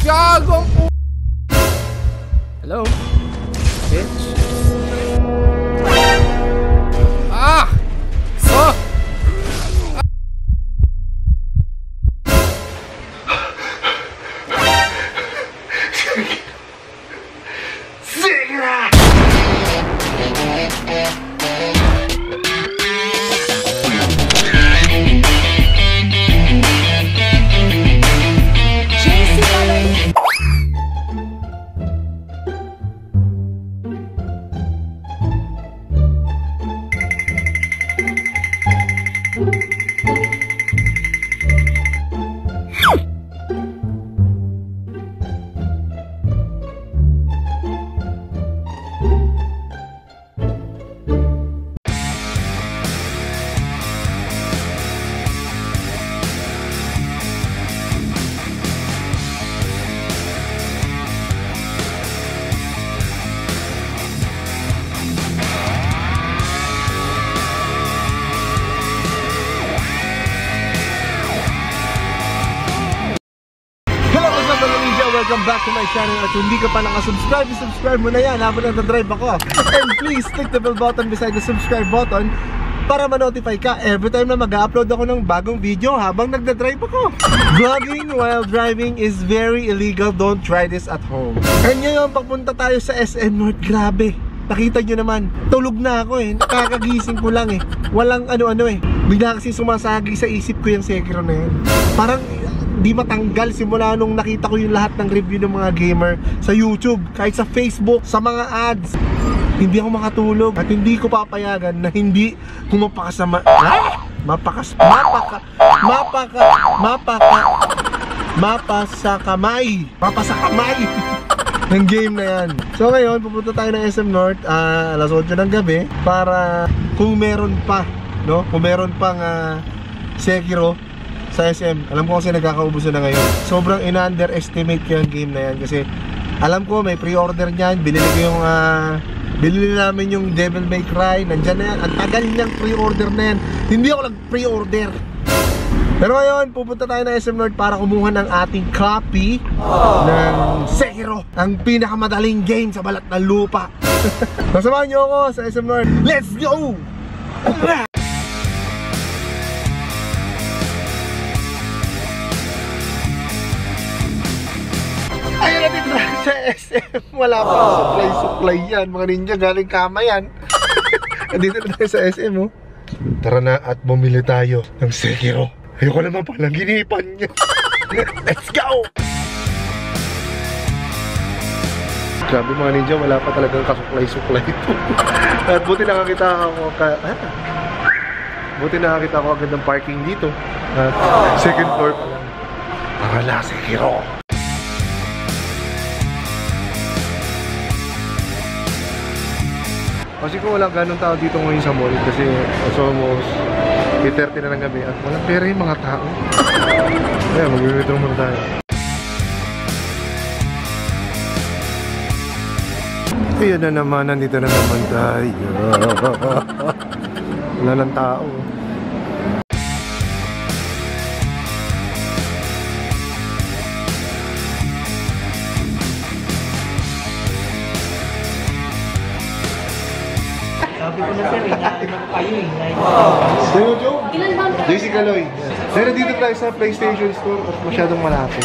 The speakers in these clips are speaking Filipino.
Gago ang Hello? Bitch? Ah! So! Welcome back to my channel. At kung hindi ka pa nakasubscribe, subscribe mo na yan habang nagdadrive ako. And please click the bell button beside the subscribe button para ma-notify ka every time na mag-upload ako ng bagong video habang nagdadrive ako. Vlogging while driving is very illegal. Don't try this at home. And ngayon, pagpunta tayo sa SM North. Grabe, nakita nyo naman, tulog na ako eh. Nakakagising ko lang eh. Walang ano-ano eh. Bigla kasi sumasagi sa isip ko yung Sekiro na yan. Parang di matanggal simula nung nakita ko yung lahat ng review ng mga gamer sa YouTube, kahit sa Facebook, sa mga ads. Hindi ako makatulog at hindi ko papayagan na hindi ko mapasa kamay ng game na yan. So ngayon, pupunta tayo ng SM North alas 8 ng gabi para kung meron pa, no? Kung meron pang Sekiro sa SM. Alam ko kasi nagkakaubos na ngayon. Sobrang in-underestimate ko yung game na yan kasi alam ko may pre-order niyan. Binili ko yung binili namin yung Devil May Cry. Nandyan na yan. Ang tagal niyang pre-order na yan. Hindi ako nag-pre-order. Pero ngayon, pupunta tayo ng SM North para kumuha ng ating copy ng Sekiro, ang pinakamadaling game sa balat ng lupa. Nasamahan niyo ako sa SM North. Let's go! Ayun na dito sa SM. Wala pa supply yan. Mga ninja galing kama yan. Dito na tayo sa SM, oh. Tara na at bumili tayo ng Sekiro. Ayoko naman palang ginipan niya. Let's go! Grabe mga ninja, wala pa talagang kasuklay-suklay ito. At buti nakakita ako agad ng parking dito. At second floor pa lang. Para na Sekiro. Kasi kung walang ganong tao dito ngayon sa mall kasi it's almost 8:30 na ng gabi at walang pera yung mga tao. Kaya mag-withdraw muna tayo. Ayan na naman, nandito na naman tayo. Wala ng tao. Sabi ko na sir, inaanap kayo eh. Sino Joe? JC Kaloy. Pero dito tayo sa PlayStation Store at masyadong malapit.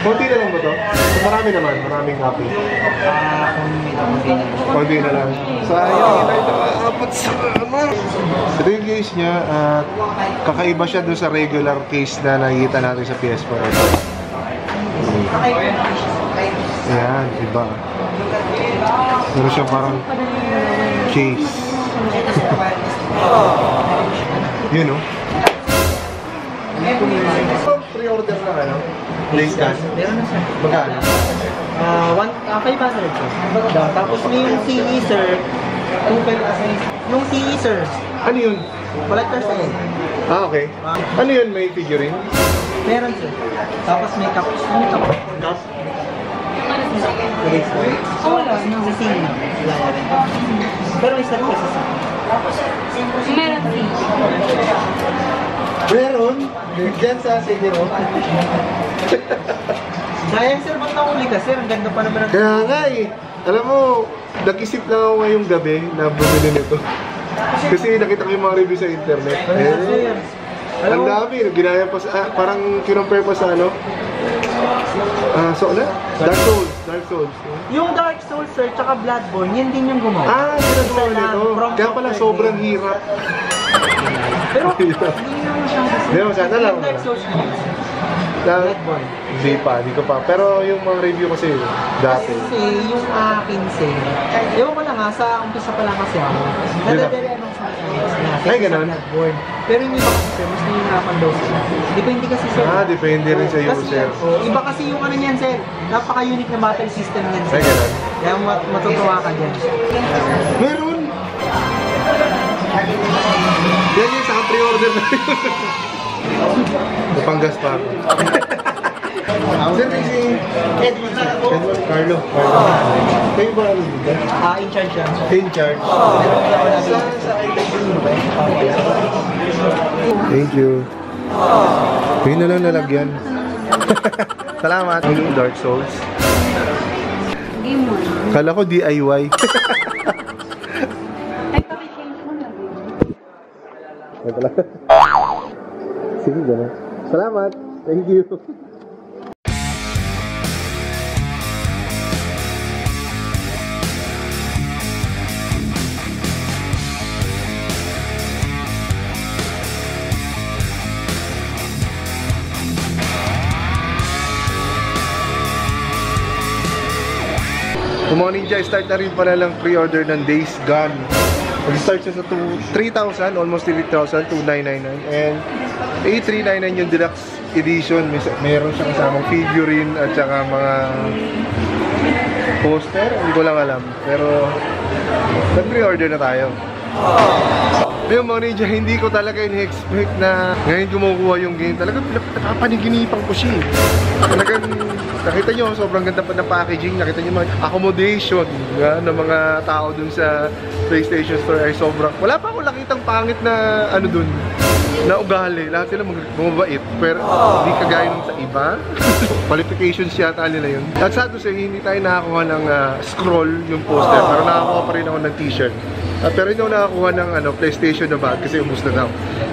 Konti na lang ba to? Marami naman, maraming copy. Konti na lang. So ayun, ito apat sa ito yung case niya at kakaiba siya dun sa regular case na nakikita natin sa PS4. Ayan, iba. Pero siya parang case. Yun o. Pre-order na ano? Place cash? Meron na sir. Magkano? 500 sir. Tapos may yung CE sir. Yung CE sir. Ano yun? Collector's item. Ah, okay. Ano yun? May figurine? Meron sir. Tapos may cup. May cup. Cup? Wala. Sa CE. Pero may start kasi sir. Meron din. Meron? Diyan sa Sekiro. Sayang sir, ba't nauli ka sir? Ang ganda pa naman ng... Kaya nga eh. Alam mo, nag-isip lang ako ngayong gabi na bumili nito. Kasi nakita ko yung mga review sa internet. Kaya sir. Ang dami, ginaya pa sa, parang kinumpare pa sa ano? Dark Souls. Dark Souls. Yung Dark Souls sir, tsaka Bloodborne, yan din yung gumawa. Ginagawa Isa lang, nito. from Kaya pala software sobrang din. hirap. Pero hindi naman siyang kasi. Hindi naman siya, alam mo Dark na. Souls games. Na, Bloodborne. hindi ko pa. Pero yung mga review kasi dati. Kasi yung akin sir, ewan ko lang ha, sa umpisa pa lang kasi ako. Nadadali anong sa akin. Ay, ganun? Bloodborne. Pero yung iba kasi sir, mas nahihirapan daw sila. Depende kasi sir. Depende rin sa user. Kasi, iba kasi yung ano niyan sir, napaka-unique na battle system niyan sir. Ay, ganun? Kaya matutuwa ka dyan. Meron! Yan yung sa pre-order na yun. Napanggas pa ako. Sir, si Edward Carlo. Kayo ba ano dito? In charge yan. In charge. Sa Thank you. Yun na lang nalagyan. Salamat. Ang Dark Souls. Game mo. Kala ko DIY. Ay, paki-change mo na. Sige, gano'n. Salamat. Thank you. Good morning, Jai. Start na rin pala lang pre-order ng Days Gone. Mag-start siya sa 3,000, almost 3,000, 2,999. And 8,399 yung deluxe edition. Meron siya kasamang figurine at saka mga poster. Hindi ko lang alam. Pero nag-pre-order na tayo. Yung mga ninja, hindi ko talaga in-expect na ngayon kumukuha yung game. Talagang napapaniginipan ko siya. Talagang nakita nyo, sobrang ganda pa ng packaging. Nakita nyo mga accommodation ng mga tao dun sa PlayStation Store ay sobrang... Wala pa akong nakitang pangit na ano dun, na ugali. Lahat sila mabait. Pero hindi kagaya nung sa iba. Qualifications yata nila yun. At sa atin, hindi tayo nakakuha ng scroll yung poster. Pero nakakuha pa rin ako ng t-shirt. Pero hindi ako nakakuha ng PlayStation na bag kasi ubus na daw.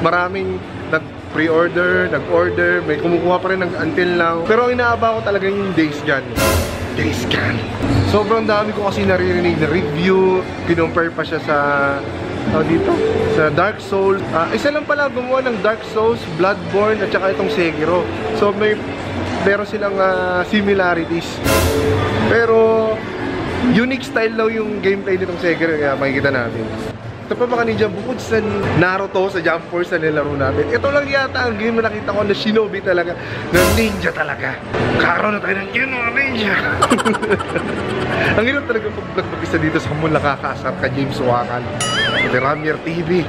Maraming nag-pre-order, nag-order, may kumukuha pa rin until now. Pero ang inaaba ko talaga yung Days Gone. Days Gone. Sobrang dami ko kasi naririnig na review. Kinumpare pa siya sa dito, sa Dark Souls. Isa lang pala gumawa ng Dark Souls, Bloodborne at saka itong Sekiro. So meron silang similarities. Pero unique style daw yung gameplay nitong Sekiro, kaya makikita natin. Ito pa mga ninja, bukod sa Naruto, sa Jump Force na nilaro natin, ito lang yata ang game na nakita ko na shinobi talaga, na ninja talaga. Karoon na tayo ng yun mga ninja. Ang hirap talaga pag mag-isa dito sa mall, nakakaasar ka James Wakan. Ito Ramier TV.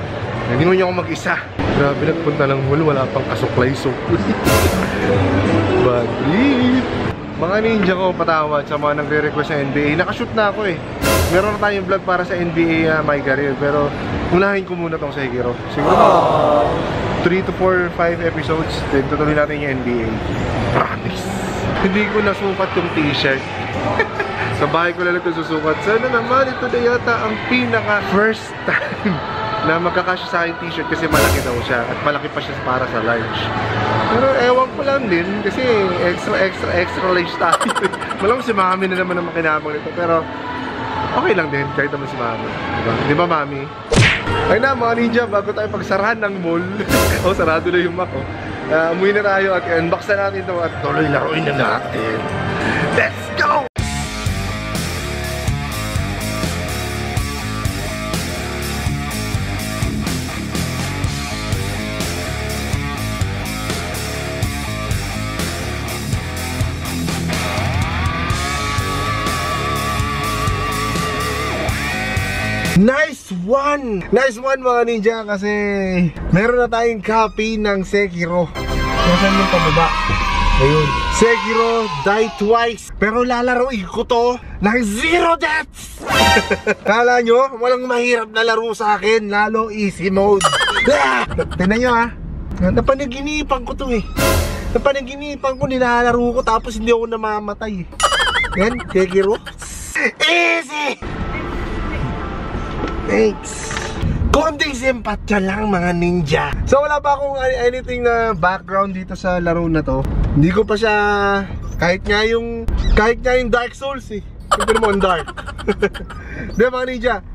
Hindi mo niya ako mag-isa. Grabe, nagpunta ng mall, wala pang kasuklay so. Bad trip. Mga ninja ko, patawad sa mga nagre-request sa NBA. Nakashoot na ako eh. Meron na tayong vlog para sa NBA My Career. Pero unahin ko muna tong Sekiro. Siguro 3 to 4, 5 episodes. Then tutuloy natin yung NBA. Promise. Hindi ko nasukat yung t-shirt. Sa bahay ko lang ito susukat. Sana naman ito na yata ang pinaka first time na magkakasya sa akin t-shirt kasi malaki daw siya. At malaki pa siya para sa large. Pero ewan ko lang din kasi extra large tayo. Malamang si Mami na naman ang makinabang nito. Pero okay lang din kahit naman si Mami. Diba? Di ba Mami? Ay na mga ninja, bago tayo pagsarahan ng mall. Sarado na yung Mac. Umuwi na tayo at unbox na natin ito at tuloy laruin na natin. Let's go! Nice one! Nice one mga ninja kasi meron na tayong copy ng Sekiro. Nasaan yung pababa? Ayun. Sekiro Die Twice. Pero lalaroin ko to ng 0 deaths! Kala nyo, walang mahirap na laro sa akin, lalo easy mode. Tignan nyo ha. Napanaginipan ko to eh. Napanaginipan ko, nilalaro ko tapos hindi ako namamatay. Yan, Sekiro. Easy! Thanks. Konting simpatya lang mga ninja. So wala pa akong anything na background dito sa laro na to. Hindi ko pa siya, kahit nga yung Dark Souls eh. Ito naman dark. Di mga ninja,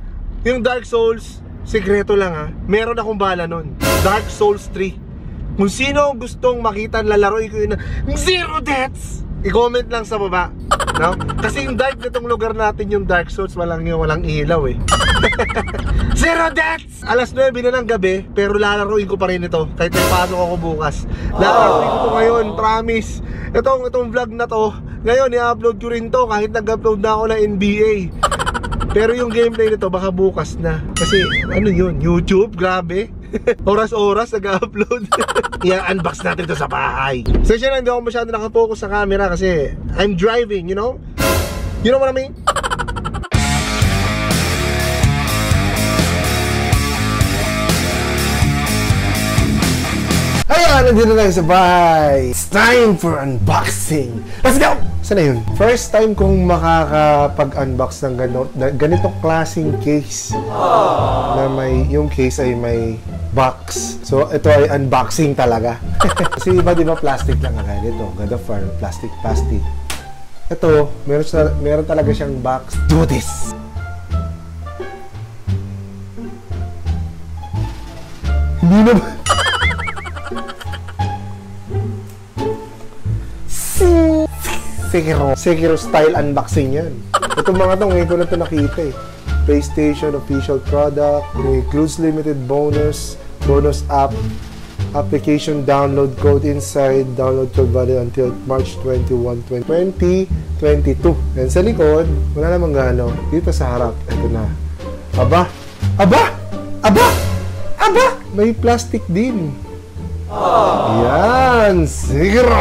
yung Dark Souls, sekreto lang ha, meron akong bala nun. Dark Souls 3. Kung sino gustong makita na laruin ko yun na Zero Deaths, i-comment lang sa baba, no? Kasi yung dark na tong lugar natin, yung Dark Souls, walang ilaw eh. Zero Deaths! Alas 9 na ng gabi, pero lalaruin ko pa rin ito. Kahit may pasok ako bukas, lalaruin ko to ngayon, promise. Itong vlog na to, ngayon i-upload ko rin to kahit nag-upload na ako ng NBA. Pero yung gameplay nito baka bukas na. Kasi ano yun, YouTube, grabe. Oras-oras nag-upload. I-unbox natin ito sa bahay. So siya na, hindi ako masyado nakafocus sa camera kasi I'm driving, you know? You know what I mean? Ayan, nandito tayo sa bahay. It's time for unboxing. Let's go! Saan na yun? First time kong makakapag-unbox ng ganitong klaseng case. Na yung case ay may box. So, ito ay unboxing talaga. Kasi iba diba plastic lang agad. Ito, God of War, plastic. Ito, meron talaga siyang box. Do this! Hindi naman. Sekiro style unboxing yan. Itong mga to, ngayon ko na ito nakita eh. PlayStation official product, may includes limited bonus app, application download code inside, download code valid until March 21, 2022. And sa likod, wala namang gano. Dito sa harap, ito na. Aba! May plastic din. Yan! Sekiro!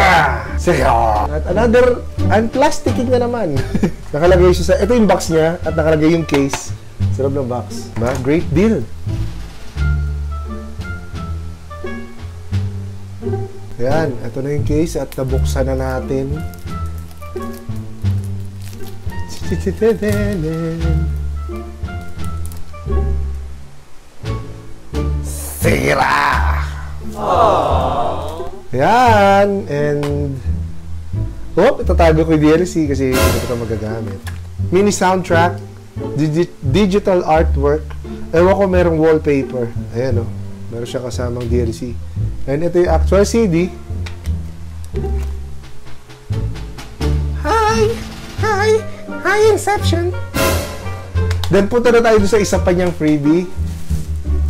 At another unplasticking na naman. Nakalagay siya sa, ito yung box niya at nakalagay yung case sa loob ng box. Diba? Great deal. Yan, ito na yung case at nabuksan na natin. Sekiro! Yan, and itatago ko yung DLC kasi hindi ko ito magagamit. Mini soundtrack, digital artwork, ewan ko merong wallpaper. Ayan meron siya kasamang DLC. And ito yung actual CD. Hi Inception. Then punta na tayo sa isa pa niyang freebie,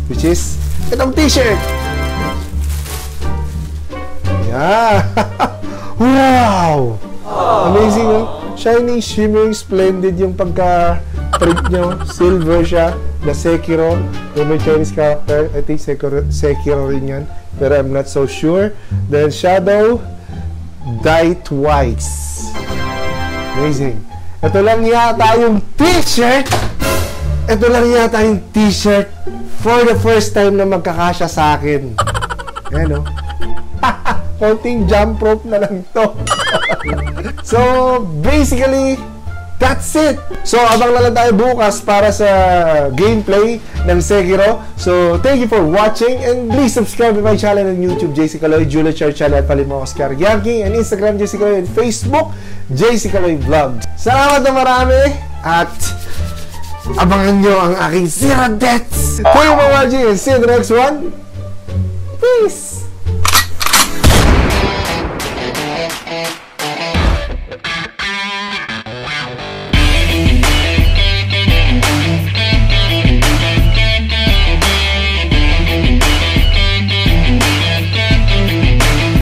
which is itong t-shirt. Yeah. Wow! Amazing, no? Shiny, shimmering, splendid yung pagka-print nyo. Silver siya. The Sekiro. Yung may Chinese character. I think Sekiro rin yan. Pero I'm not so sure. Then Shadow, Die Twice. Amazing. Ito lang yata yung t-shirt. For the first time na magkakasya sa akin. Ayan, no? Konting jump rope na lang to. So, basically, that's it. So, abang na lang tayo bukas para sa gameplay ng Sekiro. So, thank you for watching and please subscribe to my channel on YouTube, JC Caloy, Julia Char channel, Palimo Oscar Yanking, and Instagram, JC Caloy, and Facebook, JC Caloy Vlogs. Salamat na marami at abangan nyo ang aking Zero Deaths. For your mga watching and see you in the next one. Peace!